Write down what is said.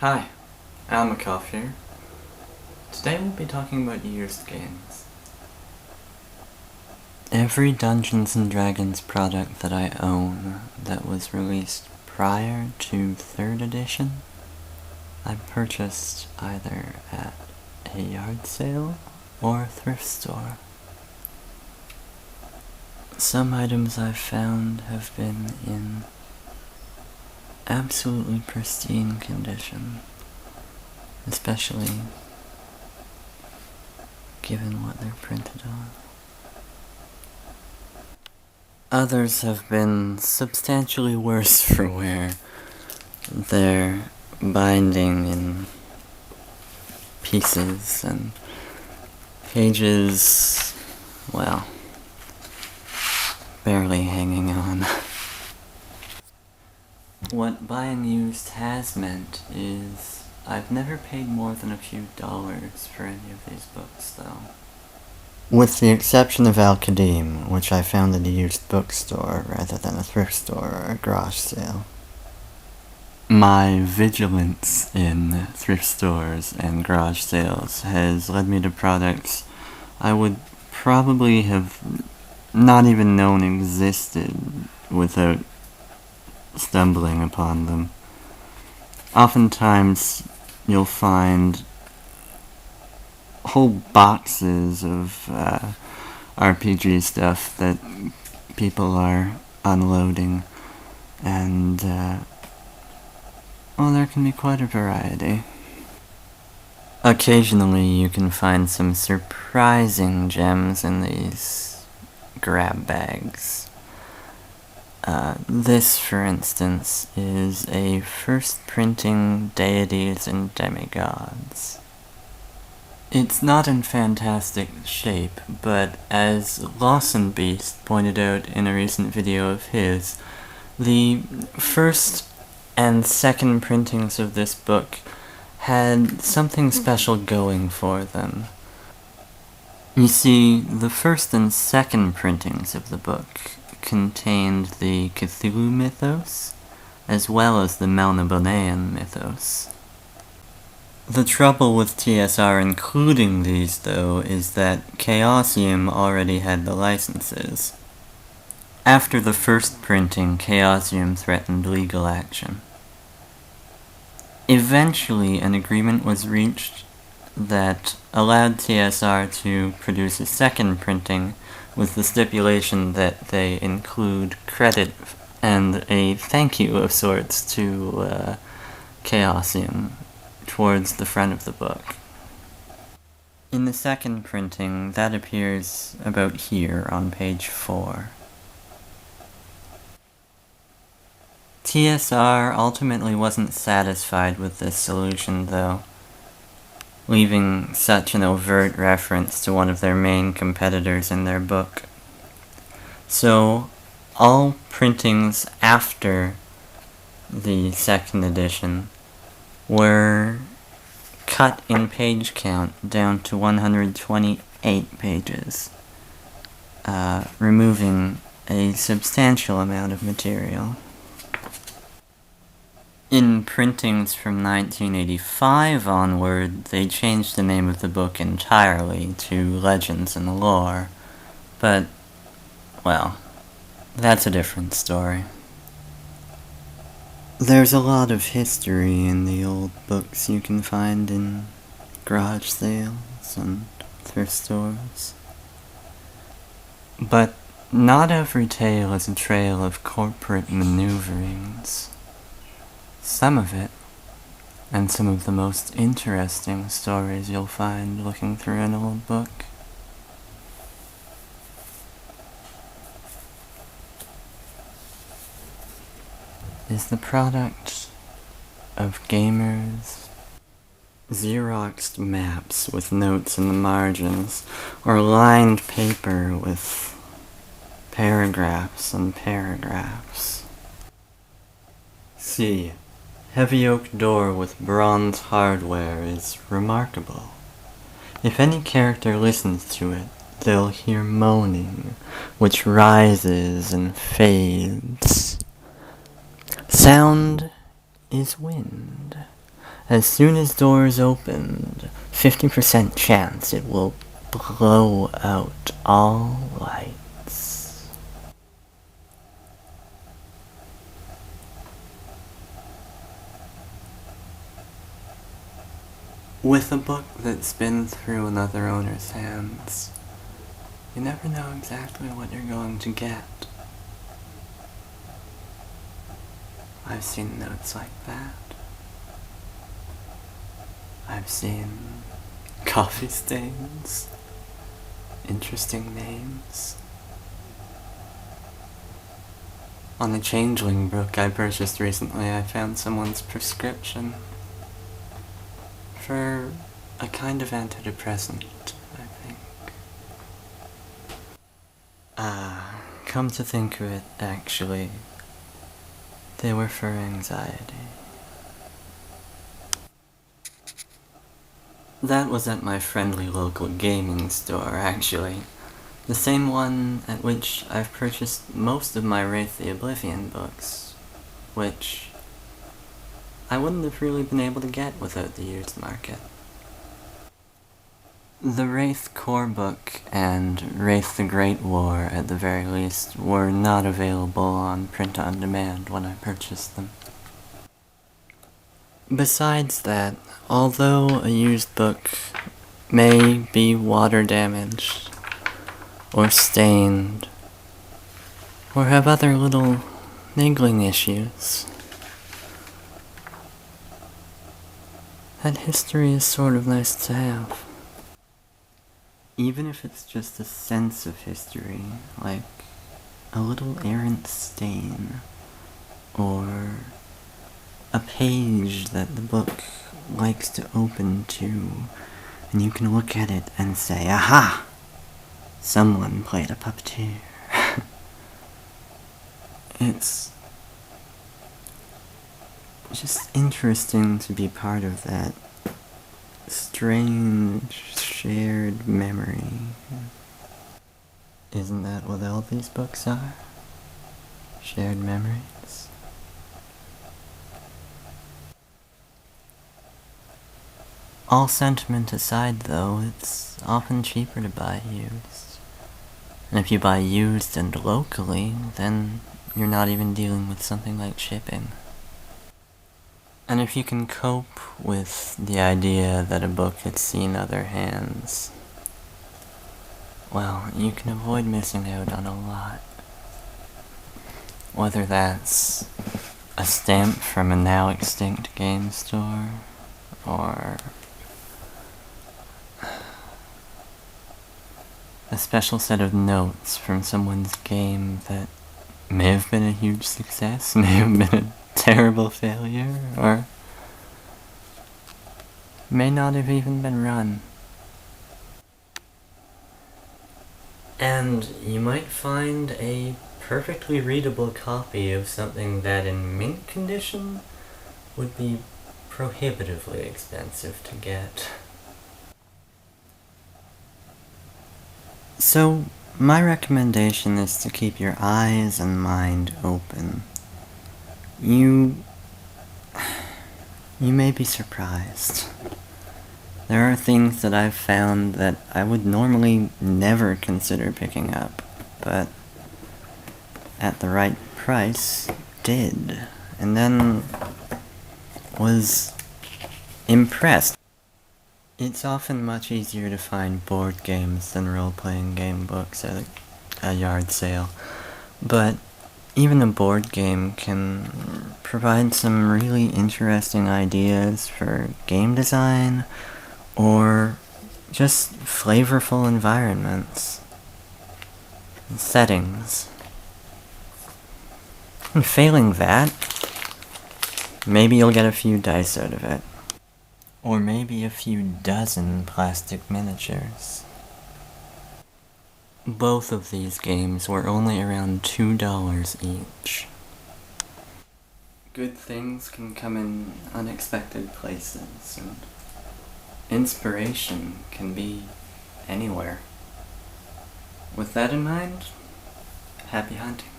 Hi, Almakoff here. Today we'll be talking about used games. Every Dungeons & Dragons product that I own that was released prior to 3rd edition, I purchased either at a yard sale or a thrift store. Some items I've found have been in absolutely pristine condition, especially given what they're printed on. Others have been substantially worse for wear. Their binding in pieces and pages, well, barely hanging on. What buying used has meant is I've never paid more than a few dollars for any of these books, though. With the exception of Al-Qadim, which I found at a used bookstore rather than a thrift store or a garage sale. My vigilance in thrift stores and garage sales has led me to products I would probably have not even known existed without stumbling upon them. Oftentimes, you'll find whole boxes of RPG stuff that people are unloading, and well, there can be quite a variety. Occasionally you can find some surprising gems in these grab bags. This, for instance, is a first printing Deities and Demigods. It's not in fantastic shape, but as Lawson Beast pointed out in a recent video of his, the first and second printings of this book had something special going for them. You see, the first and second printings of the book contained the Cthulhu mythos, as well as the Melnibonéan mythos. The trouble with TSR including these, though, is that Chaosium already had the licenses. After the first printing, Chaosium threatened legal action. Eventually, an agreement was reached that allowed TSR to produce a second printing with the stipulation that they include credit and a thank you of sorts to Chaosium towards the front of the book. In the second printing, that appears about here on page 4. TSR ultimately wasn't satisfied with this solution, though, leaving such an overt reference to one of their main competitors in their book. So, all printings after the second edition were cut in page count down to 128 pages, removing a substantial amount of material. In printings from 1985 onward, they changed the name of the book entirely to Legends and Lore, but, well, that's a different story. There's a lot of history in the old books you can find in garage sales and thrift stores. But not every tale is a trail of corporate maneuverings. Some of it, and some of the most interesting stories you'll find looking through an old book, is the product of gamers' Xeroxed maps with notes in the margins, or lined paper with paragraphs and paragraphs. See, heavy oak door with bronze hardware is remarkable. If any character listens to it, they'll hear moaning, which rises and fades. Sound is wind, As soon as doors opened, 50% chance it will blow out all lights. With a book that's been through another owner's hands, you never know exactly what you're going to get. I've seen notes like that. I've seen coffee stains, interesting names. On a Changeling book I purchased recently, I found someone's prescription for a kind of antidepressant, I think. Come to think of it, actually, they were for anxiety. That was at my friendly local gaming store, actually. The same one at which I've purchased most of my Wraith the Oblivion books, which I wouldn't have really been able to get without the used market. The Wraith core book and Wraith the Great War, at the very least, were not available on print on demand when I purchased them. Besides that, although a used book may be water damaged, or stained, or have other little niggling issues, that history is sort of nice to have. Even if it's just a sense of history, like a little errant stain, or a page that the book likes to open to, and you can look at it and say, aha! Someone played a puppeteer. It's just interesting to be part of that strange shared memory. Isn't that what all these books are? Shared memories? All sentiment aside, though, it's often cheaper to buy used. And if you buy used and locally, then you're not even dealing with something like shipping. And if you can cope with the idea that a book had seen other hands, well, you can avoid missing out on a lot. Whether that's a stamp from a now extinct game store, or a special set of notes from someone's game that may have been a huge success, may have been a terrible failure, or may not have even been run. And you might find a perfectly readable copy of something that in mint condition would be prohibitively expensive to get. So, my recommendation is to keep your eyes and mind open. You may be surprised. There are things that I've found that I would normally never consider picking up, but at the right price, did. And then was impressed. It's often much easier to find board games than role-playing game books at a yard sale, but even a board game can provide some really interesting ideas for game design, or just flavorful environments and settings. And failing that, maybe you'll get a few dice out of it. Or maybe a few dozen plastic miniatures. Both of these games were only around $2 each. Good things can come in unexpected places, and inspiration can be anywhere. With that in mind, happy hunting.